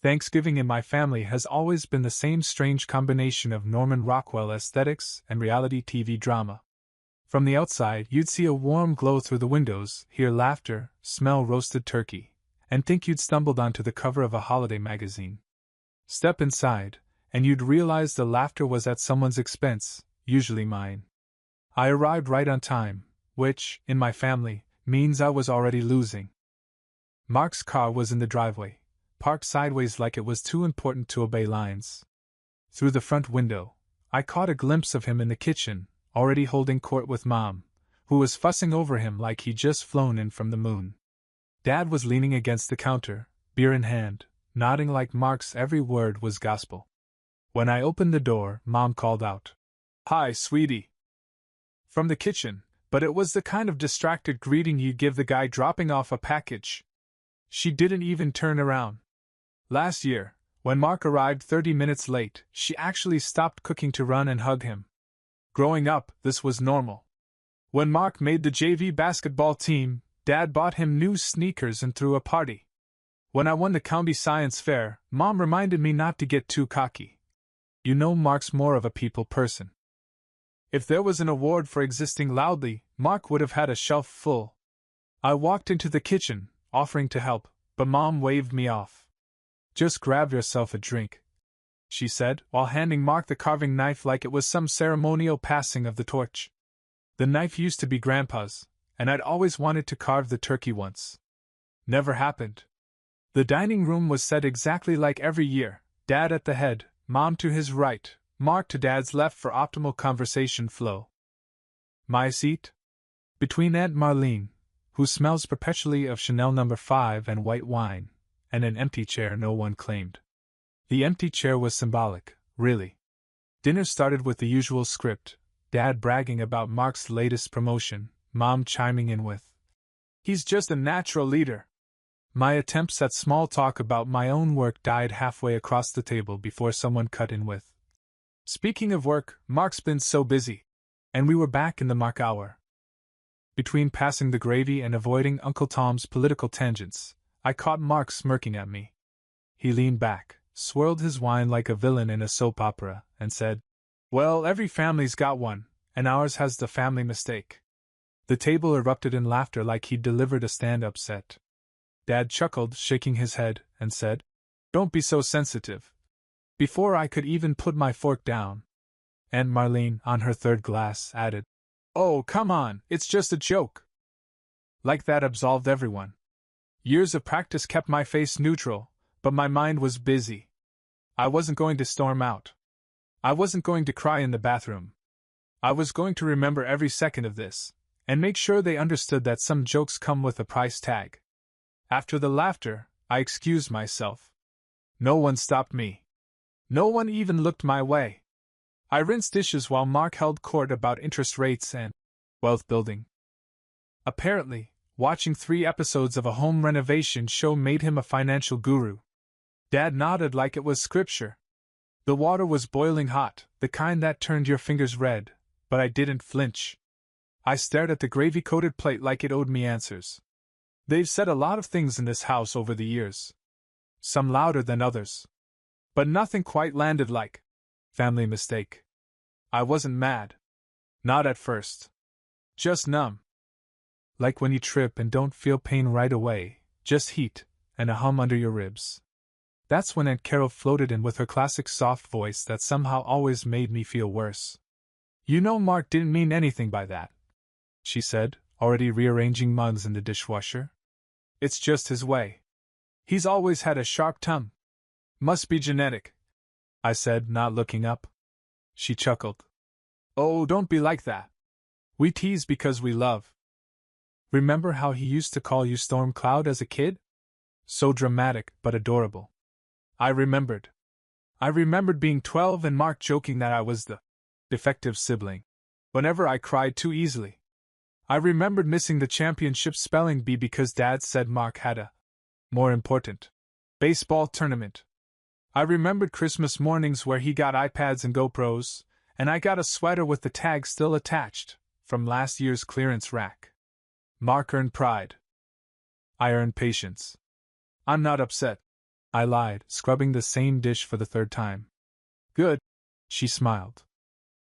Thanksgiving in my family has always been the same strange combination of Norman Rockwell aesthetics and reality TV drama. From the outside, you'd see a warm glow through the windows, hear laughter, smell roasted turkey, and think you'd stumbled onto the cover of a holiday magazine. Step inside, and you'd realize the laughter was at someone's expense, usually mine. I arrived right on time, which, in my family, means I was already losing. Mark's car was in the driveway, parked sideways like it was too important to obey lines. Through the front window, I caught a glimpse of him in the kitchen, already holding court with Mom, who was fussing over him like he'd just flown in from the moon. Dad was leaning against the counter, beer in hand, nodding like Mark's every word was gospel. When I opened the door, Mom called out, "Hi, sweetie," from the kitchen, but it was the kind of distracted greeting you give the guy dropping off a package. She didn't even turn around. Last year, when Mark arrived 30 minutes late, she actually stopped cooking to run and hug him. Growing up, this was normal. When Mark made the JV basketball team, Dad bought him new sneakers and threw a party. When I won the county science fair, Mom reminded me not to get too cocky. You know Mark's more of a people person. If there was an award for existing loudly, Mark would have had a shelf full. I walked into the kitchen, offering to help, but Mom waved me off. "Just grab yourself a drink," she said, while handing Mark the carving knife like it was some ceremonial passing of the torch. The knife used to be Grandpa's, and I'd always wanted to carve the turkey once. Never happened. The dining room was set exactly like every year, Dad at the head, Mom to his right, Mark to Dad's left for optimal conversation flow. My seat? Between Aunt Marlene, who smells perpetually of Chanel No. 5 and white wine, and an empty chair no one claimed. The empty chair was symbolic, really. Dinner started with the usual script, Dad bragging about Mark's latest promotion, Mom chiming in with, "He's just a natural leader." My attempts at small talk about my own work died halfway across the table before someone cut in with, "Speaking of work, Mark's been so busy." And we were back in the Mark hour. Between passing the gravy and avoiding Uncle Tom's political tangents, I caught Mark smirking at me. He leaned back, swirled his wine like a villain in a soap opera, and said, "Well, every family's got one, and ours has the family mistake." The table erupted in laughter like he'd delivered a stand-up set. Dad chuckled, shaking his head, and said, "Don't be so sensitive." Before I could even put my fork down, Aunt Marlene, on her third glass, added, "Oh, come on, it's just a joke." Like that absolved everyone. Years of practice kept my face neutral, but my mind was busy. I wasn't going to storm out. I wasn't going to cry in the bathroom. I was going to remember every second of this, and make sure they understood that some jokes come with a price tag. After the laughter, I excused myself. No one stopped me. No one even looked my way. I rinsed dishes while Mark held court about interest rates and wealth building. Apparently, watching 3 episodes of a home renovation show made him a financial guru. Dad nodded like it was scripture. The water was boiling hot, the kind that turned your fingers red, but I didn't flinch. I stared at the gravy-coated plate like it owed me answers. They've said a lot of things in this house over the years. Some louder than others. But nothing quite landed like family mistake. I wasn't mad. Not at first. Just numb. Like when you trip and don't feel pain right away, just heat, and a hum under your ribs. That's when Aunt Carol floated in with her classic soft voice that somehow always made me feel worse. "You know Mark didn't mean anything by that," she said, already rearranging mugs in the dishwasher. "It's just his way. He's always had a sharp tongue. Must be genetic," I said, not looking up. She chuckled. "Oh, don't be like that. We tease because we love. Remember how he used to call you Storm Cloud as a kid? So dramatic, but adorable." I remembered. I remembered being 12 and Mark joking that I was the defective sibling whenever I cried too easily. I remembered missing the championship spelling bee because Dad said Mark had a more important baseball tournament. I remembered Christmas mornings where he got iPads and GoPros, and I got a sweater with the tag still attached, from last year's clearance rack. Mark earned pride. I earned patience. I'm not upset. I lied, scrubbing the same dish for the third time. Good. She smiled.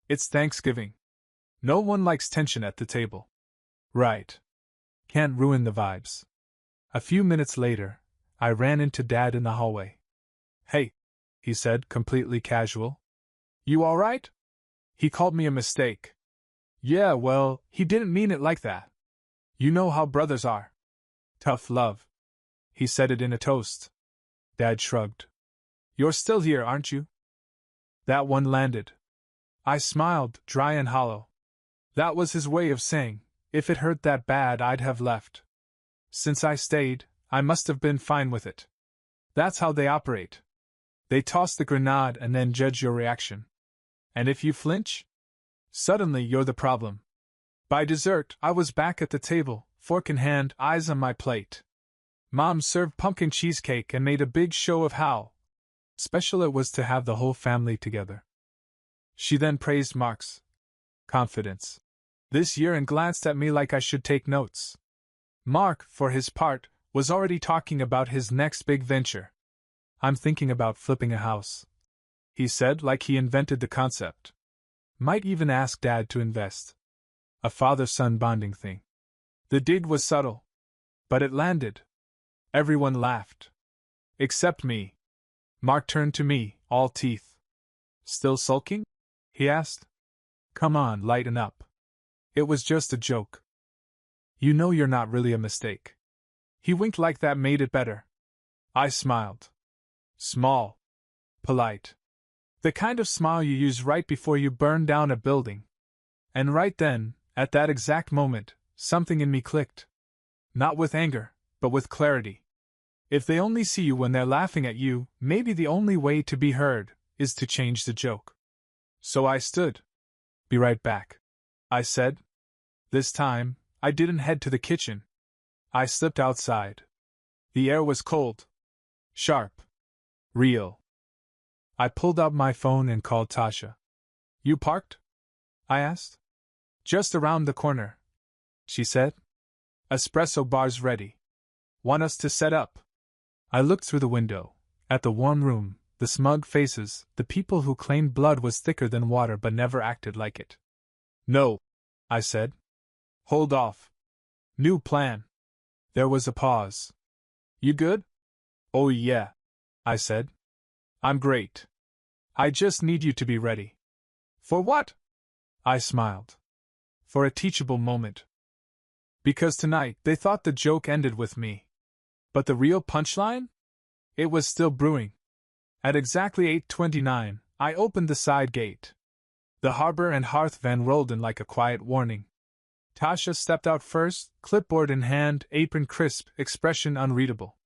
It's Thanksgiving. No one likes tension at the table. Right. Can't ruin the vibes. A few minutes later, I ran into Dad in the hallway. Hey, he said, completely casual. You alright? He called me a mistake. Yeah, well, he didn't mean it like that. You know how brothers are. Tough love. He said it in a toast. Dad shrugged. You're still here, aren't you? That one landed. I smiled, dry and hollow. That was his way of saying, if it hurt that bad, I'd have left. Since I stayed, I must have been fine with it. That's how they operate. They toss the grenade and then judge your reaction. And if you flinch? Suddenly you're the problem. By dessert, I was back at the table, fork in hand, eyes on my plate. Mom served pumpkin cheesecake and made a big show of how special it was to have the whole family together. She then praised Mark's confidence this year and glanced at me like I should take notes. Mark, for his part, was already talking about his next big venture. I'm thinking about flipping a house, he said, like he invented the concept. Might even ask Dad to invest. A father-son bonding thing. The dig was subtle, but it landed. Everyone laughed. Except me. Mark turned to me, all teeth. Still sulking? He asked. Come on, lighten up. It was just a joke. You know you're not really a mistake. He winked like that made it better. I smiled. Small. Polite. The kind of smile you use right before you burn down a building. And right then, at that exact moment, something in me clicked. Not with anger, but with clarity. If they only see you when they're laughing at you, maybe the only way to be heard is to change the joke. So I stood. Be right back, I said. This time, I didn't head to the kitchen. I slipped outside. The air was cold. Sharp. Real. I pulled out my phone and called Tasha. You parked? I asked. Just around the corner, she said. Espresso bar's ready. Want us to set up? I looked through the window, at the warm room, the smug faces, the people who claimed blood was thicker than water but never acted like it. No, I said. Hold off. New plan. There was a pause. You good? Oh yeah, I said. I'm great. I just need you to be ready. For what? I smiled. For a teachable moment. Because tonight they thought the joke ended with me. But the real punchline? It was still brewing. At exactly 8:29, I opened the side gate. The harbor and hearth van rolled in like a quiet warning. Tasha stepped out first, clipboard in hand, apron crisp, expression unreadable.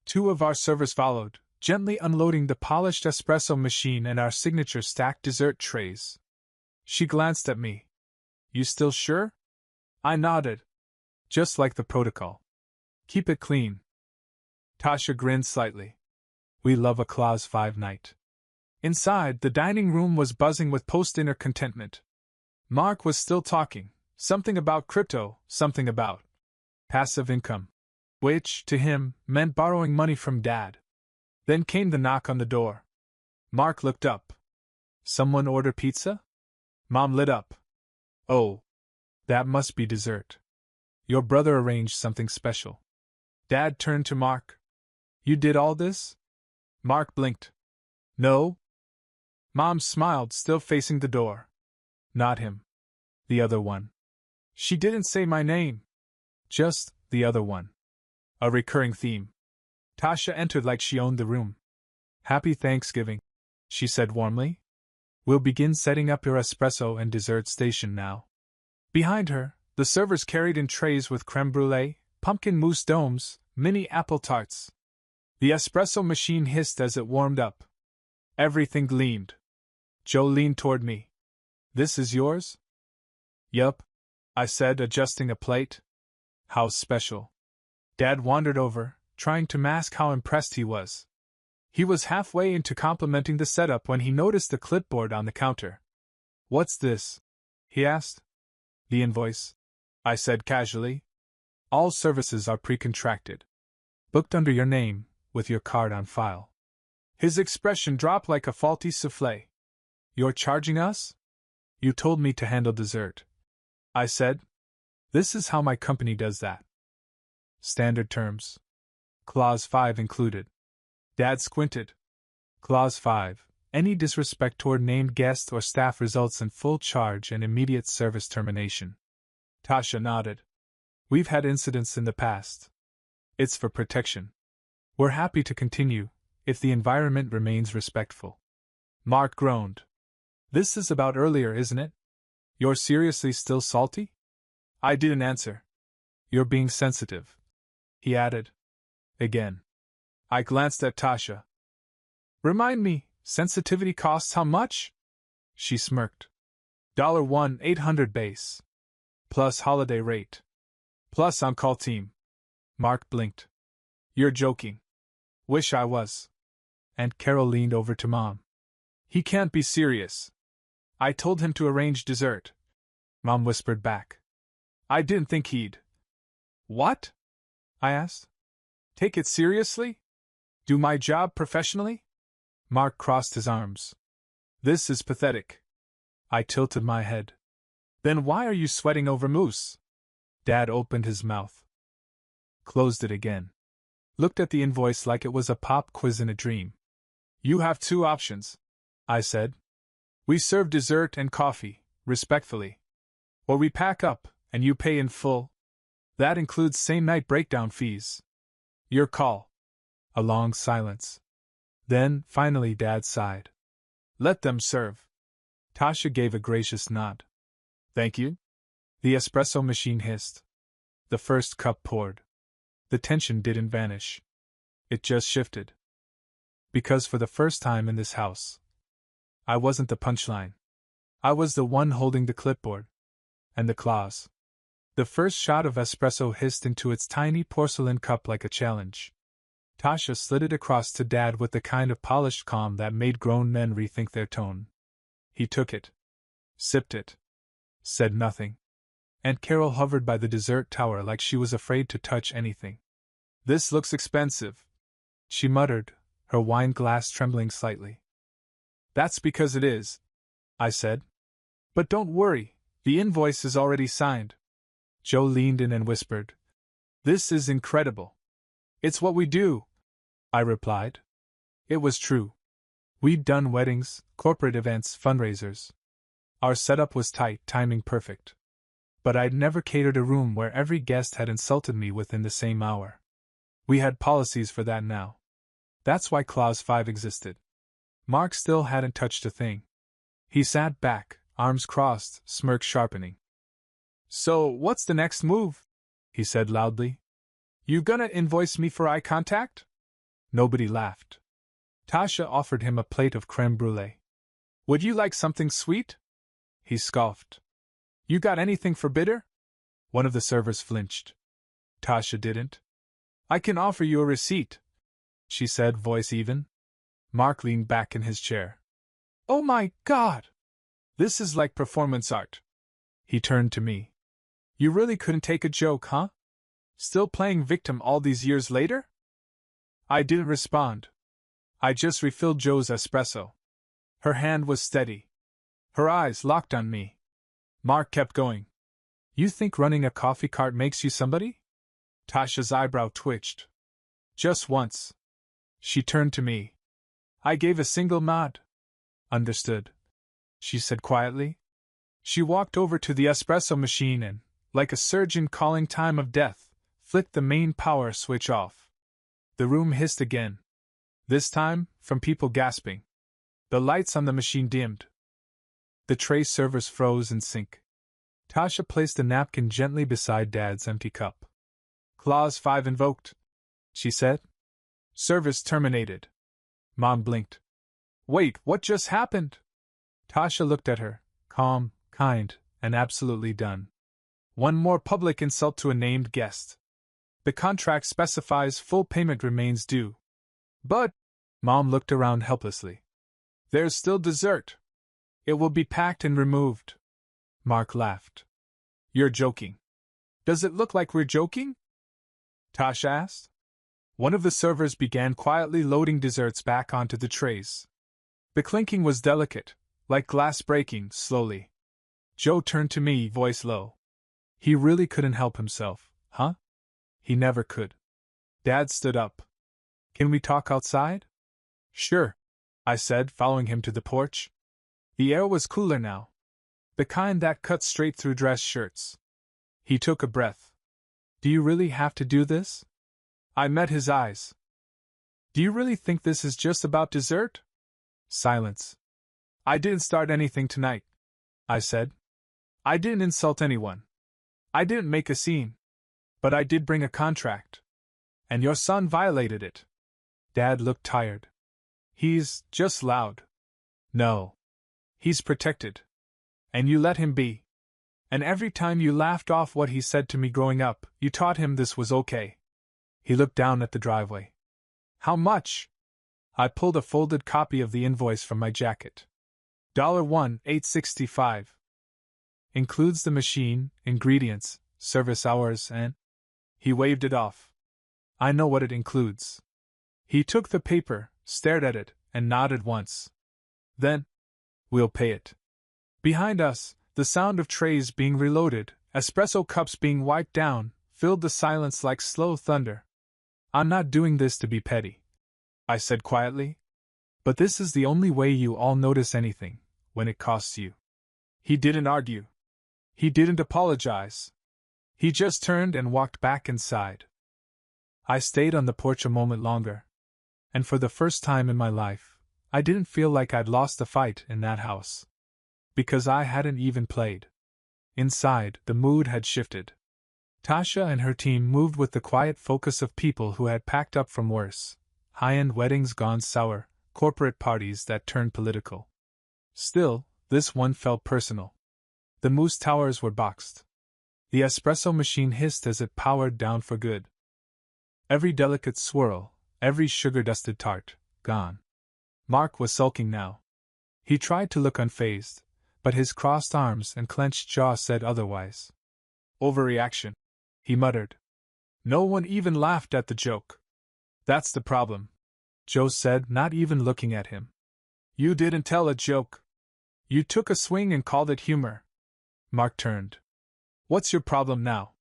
Two of our servers followed, gently unloading the polished espresso machine and our signature stacked dessert trays. She glanced at me. You still sure? I nodded. Just like the protocol. Keep it clean. Tasha grinned slightly. We love a Clause 5 night. Inside, the dining room was buzzing with post-dinner contentment. Mark was still talking, something about crypto, something about passive income, which, to him, meant borrowing money from Dad. Then came the knock on the door. Mark looked up. Someone order pizza? Mom lit up. Oh, that must be dessert. Your brother arranged something special. Dad turned to Mark. You did all this? Mark blinked. No. Mom smiled, still facing the door. Not him. The other one. She didn't say my name. Just the other one. A recurring theme. Tasha entered like she owned the room. Happy Thanksgiving, she said warmly. We'll begin setting up your espresso and dessert station now. Behind her, the servers carried in trays with creme brulee, pumpkin mousse domes, mini apple tarts. The espresso machine hissed as it warmed up. Everything gleamed. Joe leaned toward me. This is yours? Yup, I said, adjusting a plate. How special. Dad wandered over, trying to mask how impressed he was. He was halfway into complimenting the setup when he noticed the clipboard on the counter. What's this? He asked. The invoice, I said casually. All services are pre-contracted. Booked under your name, with your card on file. His expression dropped like a faulty soufflé. You're charging us? You told me to handle dessert, I said. This is how my company does that. Standard terms. Clause 5 included. Dad squinted. Clause 5. Any disrespect toward named guest or staff results in full charge and immediate service termination. Tasha nodded. We've had incidents in the past. It's for protection. We're happy to continue, if the environment remains respectful. Mark groaned. This is about earlier, isn't it? You're seriously still salty? I didn't answer. You're being sensitive, he added. Again. I glanced at Tasha. Remind me, sensitivity costs how much? She smirked. $1,800 base. Plus holiday rate. Plus on-call team. Mark blinked. You're joking. Wish I was. Aunt Carol leaned over to Mom. He can't be serious. I told him to arrange dessert. Mom whispered back. I didn't think he'd. What? I asked. Take it seriously? Do my job professionally? Mark crossed his arms. This is pathetic. I tilted my head. Then why are you sweating over mousse? Dad opened his mouth. Closed it again. Looked at the invoice like it was a pop quiz in a dream. You have two options, I said. We serve dessert and coffee, respectfully. Or we pack up, and you pay in full. That includes same-night breakdown fees. Your call. A long silence. Then, finally, Dad sighed. Let them serve. Tasha gave a gracious nod. Thank you. The espresso machine hissed. The first cup poured. The tension didn't vanish. It just shifted. Because for the first time in this house, I wasn't the punchline. I was the one holding the clipboard. And the claws. The first shot of espresso hissed into its tiny porcelain cup like a challenge. Tasha slid it across to Dad with the kind of polished calm that made grown men rethink their tone. He took it. Sipped it. Said nothing. Aunt Carol hovered by the dessert tower like she was afraid to touch anything. This looks expensive, she muttered, her wine glass trembling slightly. That's because it is, I said. But don't worry, the invoice is already signed. Joe leaned in and whispered. This is incredible. It's what we do, I replied. It was true. We'd done weddings, corporate events, fundraisers. Our setup was tight, timing perfect. But I'd never catered a room where every guest had insulted me within the same hour. We had policies for that now. That's why Clause 5 existed. Mark still hadn't touched a thing. He sat back, arms crossed, smirk sharpening. So, what's the next move? He said loudly. You gonna invoice me for eye contact? Nobody laughed. Tasha offered him a plate of creme brulee. Would you like something sweet? He scoffed. You got anything for bitter? One of the servers flinched. Tasha didn't. I can offer you a receipt, she said, voice even. Mark leaned back in his chair. Oh my God! This is like performance art. He turned to me. You really couldn't take a joke, huh? Still playing victim all these years later? I didn't respond. I just refilled Joe's espresso. Her hand was steady. Her eyes locked on me. Mark kept going. You think running a coffee cart makes you somebody? Tasha's eyebrow twitched. Just once. She turned to me. I gave a single nod. Understood, she said quietly. She walked over to the espresso machine and, like a surgeon calling time of death, flicked the main power switch off. The room hissed again. This time, from people gasping. The lights on the machine dimmed. The tray servers froze in sync. Tasha placed a napkin gently beside Dad's empty cup. Clause 5 invoked, she said. Service terminated. Mom blinked. Wait, what just happened? Tasha looked at her, calm, kind, and absolutely done. One more public insult to a named guest. The contract specifies full payment remains due. But, Mom looked around helplessly. There's still dessert. It will be packed and removed. Mark laughed. You're joking. Does it look like we're joking? Tasha asked. One of the servers began quietly loading desserts back onto the trays. The clinking was delicate, like glass breaking slowly. Joe turned to me, voice low. He really couldn't help himself, huh? He never could. Dad stood up. Can we talk outside? Sure, I said, following him to the porch. The air was cooler now. The kind that cut straight through dress shirts. He took a breath. Do you really have to do this? I met his eyes. Do you really think this is just about dessert? Silence. I didn't start anything tonight, I said. I didn't insult anyone. I didn't make a scene. But I did bring a contract. And your son violated it. Dad looked tired. He's just loud. No. He's protected. And you let him be. And every time you laughed off what he said to me growing up, you taught him this was okay. He looked down at the driveway. How much? I pulled a folded copy of the invoice from my jacket. $1,865. Includes the machine, ingredients, service hours, and... He waved it off. I know what it includes. He took the paper, stared at it, and nodded once. Then, we'll pay it. Behind us, the sound of trays being reloaded, espresso cups being wiped down, filled the silence like slow thunder. I'm not doing this to be petty, I said quietly. But this is the only way you all notice anything, when it costs you. He didn't argue. He didn't apologize. He just turned and walked back inside. I stayed on the porch a moment longer. And for the first time in my life, I didn't feel like I'd lost a fight in that house. Because I hadn't even played. Inside, the mood had shifted. Tasha and her team moved with the quiet focus of people who had packed up from worse. High-end weddings gone sour, corporate parties that turned political. Still, this one felt personal. The mousse towers were boxed. The espresso machine hissed as it powered down for good. Every delicate swirl, every sugar-dusted tart, gone. Mark was sulking now. He tried to look unfazed, but his crossed arms and clenched jaw said otherwise. Overreaction, he muttered. No one even laughed at the joke. That's the problem, Joe said, not even looking at him. You didn't tell a joke. You took a swing and called it humor. Mark turned. What's your problem now?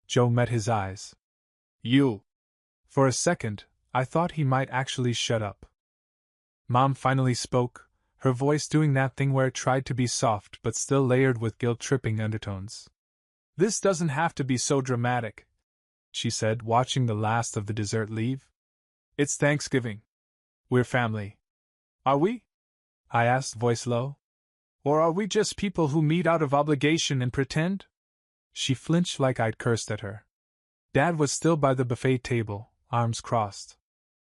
Joe met his eyes. You. For a second, I thought he might actually shut up. Mom finally spoke, her voice doing that thing where it tried to be soft but still layered with guilt-tripping undertones. This doesn't have to be so dramatic, she said, watching the last of the dessert leave. It's Thanksgiving. We're family. Are we? I asked, voice low. Or are we just people who meet out of obligation and pretend? She flinched like I'd cursed at her. Dad was still by the buffet table, arms crossed.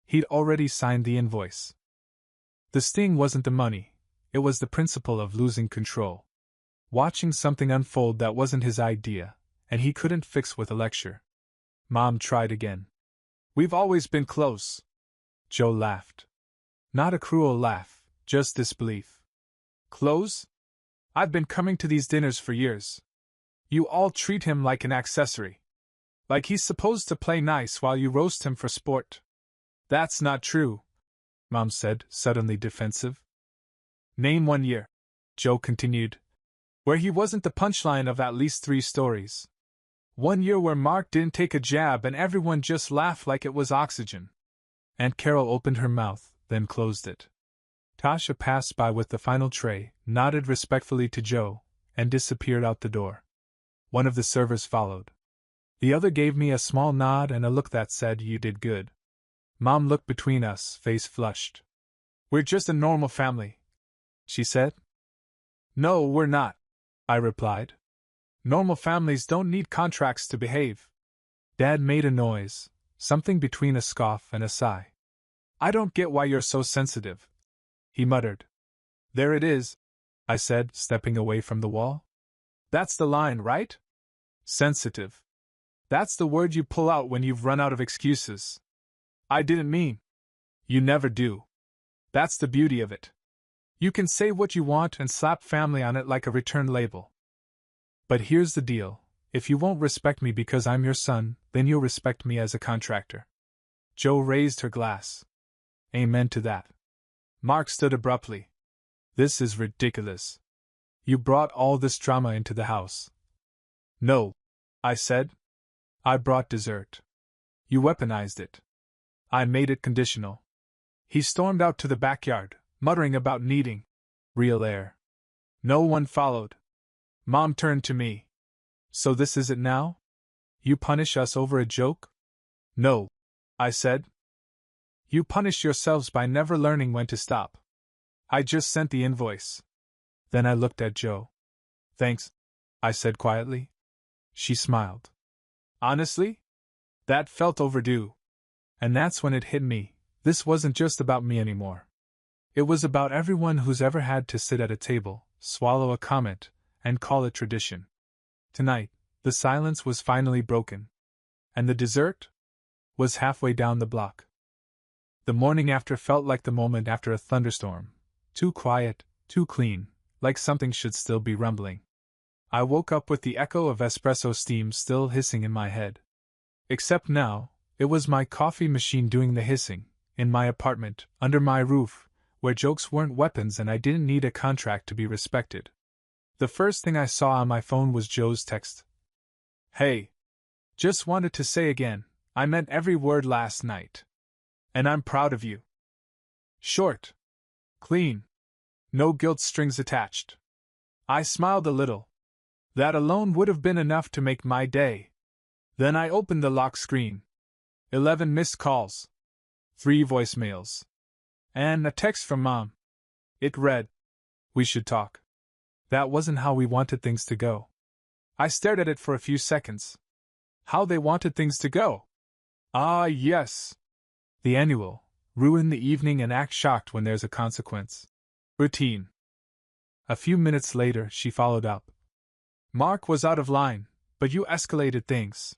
He'd already signed the invoice. The sting wasn't the money, it was the principle of losing control. Watching something unfold that wasn't his idea, and he couldn't fix with a lecture. Mom tried again. We've always been close. Joe laughed. Not a cruel laugh, just disbelief. Close? I've been coming to these dinners for years. You all treat him like an accessory. Like he's supposed to play nice while you roast him for sport. That's not true, Mom said, suddenly defensive. Name 1 year, Joe continued, where he wasn't the punchline of at least 3 stories. 1 year where Mark didn't take a jab and everyone just laughed like it was oxygen. Aunt Carol opened her mouth, then closed it. Tasha passed by with the final tray, nodded respectfully to Joe, and disappeared out the door. One of the servers followed. The other gave me a small nod and a look that said, "You did good." Mom looked between us, face flushed. "We're just a normal family," she said. "No, we're not," I replied. "Normal families don't need contracts to behave." Dad made a noise, something between a scoff and a sigh. "I don't get why you're so sensitive," he muttered. "There it is," I said, stepping away from the wall. "That's the line, right? Sensitive. That's the word you pull out when you've run out of excuses. I didn't mean. You never do. That's the beauty of it. You can say what you want and slap family on it like a return label. But here's the deal. If you won't respect me because I'm your son, then you'll respect me as a contractor." Jo raised her glass. Amen to that. Mark stood abruptly. This is ridiculous. You brought all this drama into the house. No, I said. I brought dessert. You weaponized it. I made it conditional. He stormed out to the backyard, muttering about needing real air. No one followed. Mom turned to me. So this is it now? You punish us over a joke? No, I said. You punish yourselves by never learning when to stop. I just sent the invoice. Then I looked at Jo. Thanks, I said quietly. She smiled. Honestly? That felt overdue. And that's when it hit me. This wasn't just about me anymore. It was about everyone who's ever had to sit at a table, swallow a comment, and call it tradition. Tonight, the silence was finally broken. And the dessert? Was halfway down the block. The morning after felt like the moment after a thunderstorm. Too quiet, too clean, like something should still be rumbling. I woke up with the echo of espresso steam still hissing in my head. Except now, it was my coffee machine doing the hissing, in my apartment, under my roof, where jokes weren't weapons and I didn't need a contract to be respected. The first thing I saw on my phone was Jo's text. Hey. Just wanted to say again, I meant every word last night. And I'm proud of you. Short. Clean. No guilt strings attached. I smiled a little. That alone would have been enough to make my day. Then I opened the lock screen. 11 missed calls. 3 voicemails. And a text from Mom. It read, "We should talk." That wasn't how we wanted things to go. I stared at it for a few seconds. How they wanted things to go? Ah, yes. The annual, ruin the evening and act shocked when there's a consequence. Routine. A few minutes later, she followed up. Mark was out of line, but you escalated things.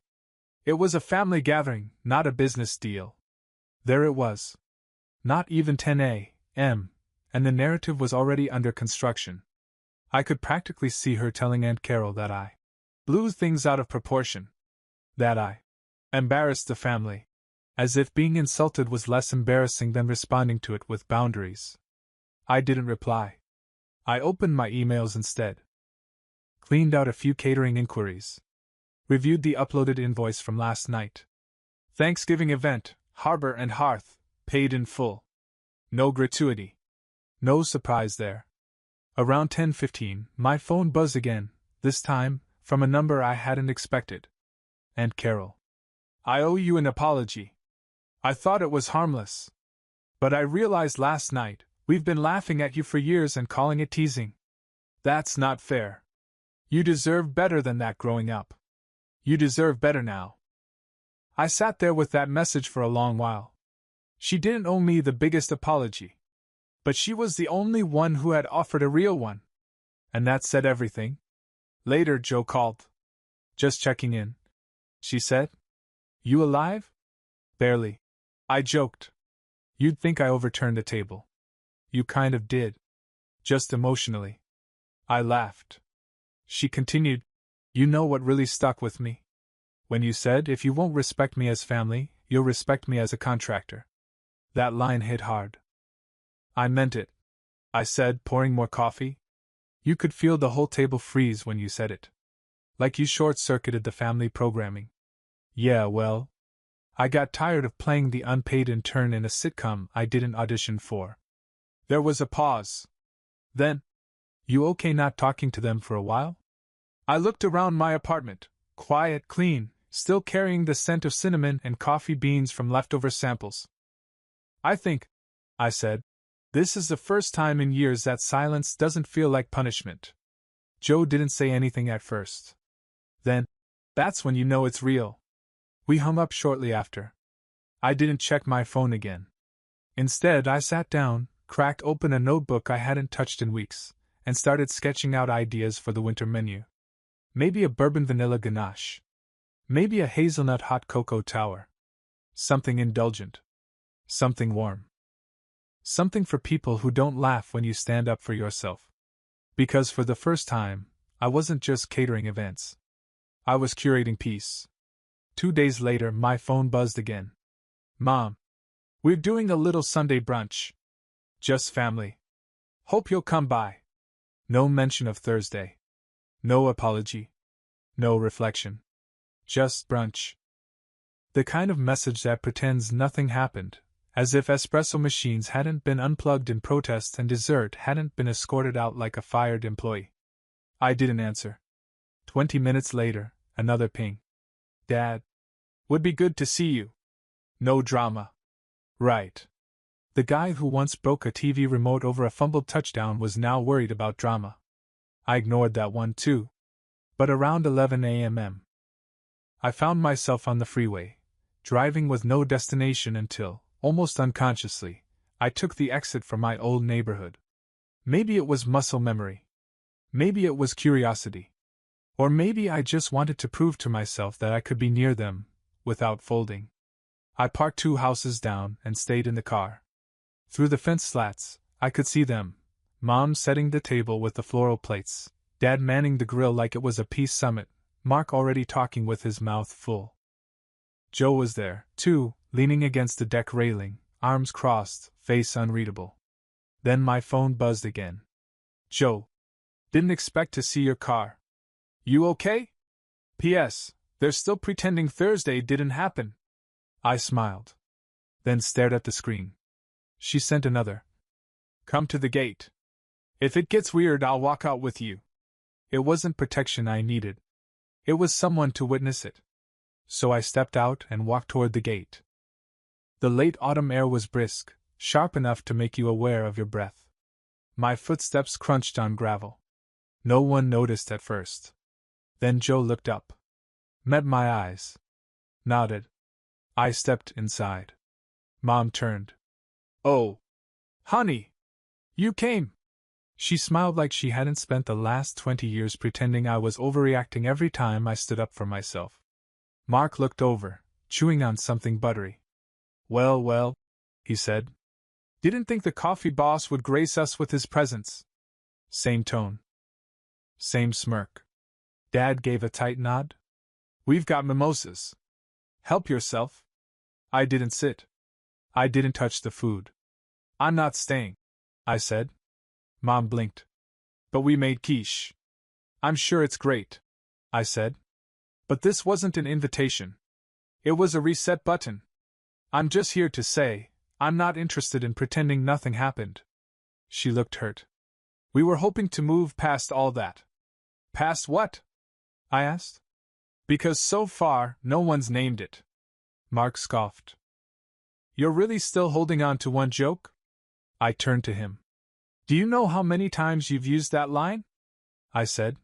It was a family gathering, not a business deal. There it was. Not even 10 a.m., and the narrative was already under construction. I could practically see her telling Aunt Carol that I blew things out of proportion. That I embarrassed the family. As if being insulted was less embarrassing than responding to it with boundaries. I didn't reply. I opened my emails instead. Cleaned out a few catering inquiries. Reviewed the uploaded invoice from last night. Thanksgiving event, Harbor and Hearth, paid in full. No gratuity. No surprise there. Around 10:15, my phone buzzed again, this time, from a number I hadn't expected. Aunt Carol. I owe you an apology. I thought it was harmless. But I realized last night, we've been laughing at you for years and calling it teasing. That's not fair. You deserved better than that growing up. You deserve better now. I sat there with that message for a long while. She didn't owe me the biggest apology. But she was the only one who had offered a real one. And that said everything. Later, Jo called. Just checking in, she said. You alive? Barely. I joked. You'd think I overturned a table. You kind of did. Just emotionally. I laughed. She continued, You know what really stuck with me? When you said, if you won't respect me as family, you'll respect me as a contractor. That line hit hard. I meant it, I said, pouring more coffee. You could feel the whole table freeze when you said it. Like you short-circuited the family programming. Yeah, well, I got tired of playing the unpaid intern in a sitcom I didn't audition for. There was a pause. Then, you okay not talking to them for a while? I looked around my apartment, quiet, clean, still carrying the scent of cinnamon and coffee beans from leftover samples. I think, I said, this is the first time in years that silence doesn't feel like punishment. Jo didn't say anything at first. Then, that's when you know it's real. We hung up shortly after. I didn't check my phone again. Instead, I sat down, cracked open a notebook I hadn't touched in weeks, and started sketching out ideas for the winter menu. Maybe a bourbon vanilla ganache. Maybe a hazelnut hot cocoa tower. Something indulgent. Something warm. Something for people who don't laugh when you stand up for yourself. Because for the first time, I wasn't just catering events. I was curating peace. 2 days later, my phone buzzed again. Mom. We're doing a little Sunday brunch. Just family. Hope you'll come by. No mention of Thursday. No apology. No reflection. Just brunch. The kind of message that pretends nothing happened, as if espresso machines hadn't been unplugged in protest and dessert hadn't been escorted out like a fired employee. I didn't answer. 20 minutes later, another ping. Dad. Would be good to see you. No drama. Right. The guy who once broke a TV remote over a fumbled touchdown was now worried about drama. I ignored that one too. But around 11 a.m. I found myself on the freeway, driving with no destination until, almost unconsciously, I took the exit from my old neighborhood. Maybe it was muscle memory. Maybe it was curiosity. Or maybe I just wanted to prove to myself that I could be near them, without folding. I parked 2 houses down and stayed in the car. Through the fence slats, I could see them. Mom setting the table with the floral plates, Dad manning the grill like it was a peace summit, Mark already talking with his mouth full. Joe was there, too, leaning against the deck railing, arms crossed, face unreadable. Then my phone buzzed again. Joe. Didn't expect to see your car. You okay? P.S. They're still pretending Thursday didn't happen. I smiled. Then stared at the screen. She sent another. Come to the gate. If it gets weird, I'll walk out with you. It wasn't protection I needed. It was someone to witness it. So I stepped out and walked toward the gate. The late autumn air was brisk, sharp enough to make you aware of your breath. My footsteps crunched on gravel. No one noticed at first. Then Joe looked up. Met my eyes. Nodded. I stepped inside. Mom turned. Oh. Honey. You came. She smiled like she hadn't spent the last 20 years pretending I was overreacting every time I stood up for myself. Mark looked over, chewing on something buttery. Well, he said. Didn't think the coffee boss would grace us with his presence. Same tone. Same smirk. Dad gave a tight nod. We've got mimosas. Help yourself. I didn't sit. I didn't touch the food. I'm not staying, I said. Mom blinked. But we made quiche. I'm sure it's great, I said. But this wasn't an invitation. It was a reset button. I'm just here to say, I'm not interested in pretending nothing happened. She looked hurt. We were hoping to move past all that. Past what? I asked. Because so far, no one's named it. Mark scoffed. You're really still holding on to one joke? I turned to him. Do you know how many times you've used that line? I said.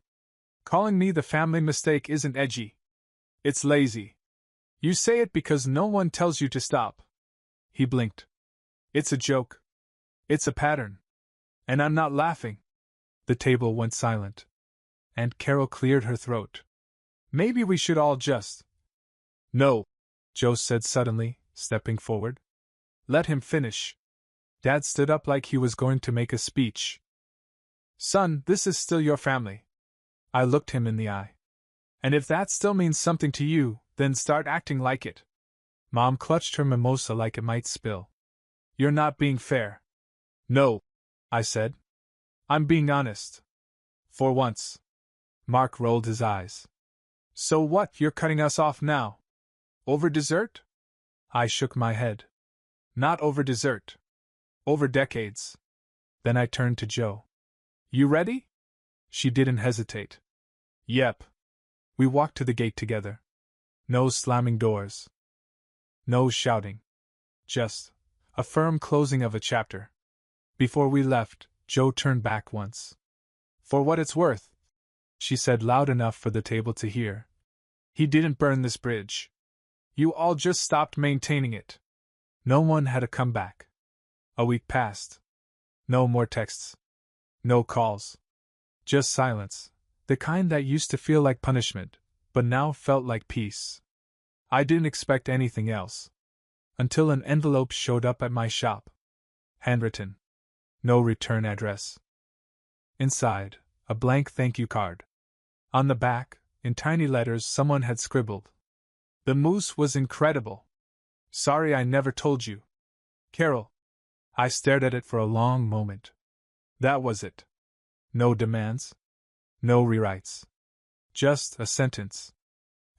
Calling me the family mistake isn't edgy. It's lazy. You say it because no one tells you to stop. He blinked. It's a joke. It's a pattern. And I'm not laughing. The table went silent. Aunt Carol cleared her throat. Maybe we should all just... No, Joe said suddenly, stepping forward. Let him finish. Dad stood up like he was going to make a speech. Son, this is still your family. I looked him in the eye. And if that still means something to you, then start acting like it. Mom clutched her mimosa like it might spill. You're not being fair. No, I said. I'm being honest. For once. Mark rolled his eyes. So what, you're cutting us off now? Over dessert? I shook my head. Not over dessert. Over decades. Then I turned to Joe. You ready? She didn't hesitate. Yep. We walked to the gate together. No slamming doors. No shouting. Just a firm closing of a chapter. Before we left, Joe turned back once. For what it's worth, she said loud enough for the table to hear. He didn't burn this bridge. You all just stopped maintaining it. No one had a comeback. A week passed. No more texts. No calls. Just silence, the kind that used to feel like punishment, but now felt like peace. I didn't expect anything else. Until an envelope showed up at my shop. Handwritten. No return address. Inside, a blank thank you card. On the back, in tiny letters, someone had scribbled. The mousse was incredible. Sorry I never told you. Carol. I stared at it for a long moment. That was it. No demands. No rewrites. Just a sentence.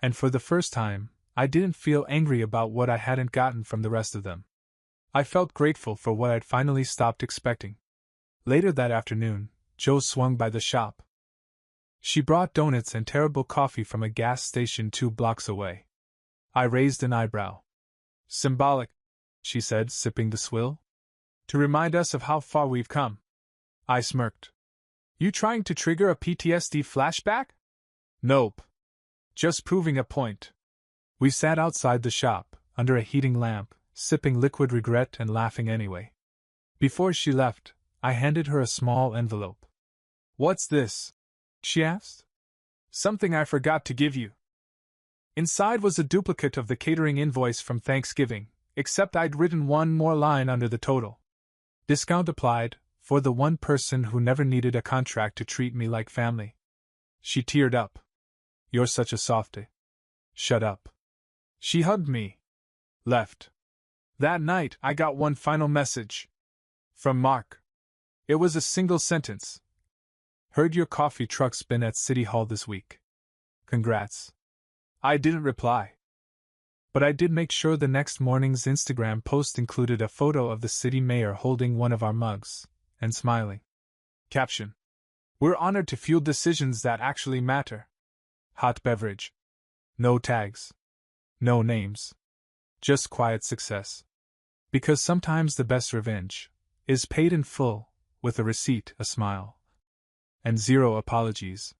And for the first time, I didn't feel angry about what I hadn't gotten from the rest of them. I felt grateful for what I'd finally stopped expecting. Later that afternoon, Jo swung by the shop. She brought donuts and terrible coffee from a gas station 2 blocks away. I raised an eyebrow. Symbolic, she said, sipping the swill. To remind us of how far we've come. I smirked. You trying to trigger a PTSD flashback? Nope. Just proving a point. We sat outside the shop, under a heating lamp, sipping liquid regret and laughing anyway. Before she left, I handed her a small envelope. What's this? She asked. Something I forgot to give you. Inside was a duplicate of the catering invoice from Thanksgiving, except I'd written one more line under the total. Discount applied, for the one person who never needed a contract to treat me like family. She teared up. You're such a softie. Shut up. She hugged me. Left. That night, I got one final message. From Mark. It was a single sentence. Heard your coffee truck's been at City Hall this week. Congrats. I didn't reply. But I did make sure the next morning's Instagram post included a photo of the city mayor holding one of our mugs, and smiling. Caption. We're honored to fuel decisions that actually matter. Hot beverage. No tags. No names. Just quiet success. Because sometimes the best revenge is paid in full, with a receipt, a smile, and 0 apologies.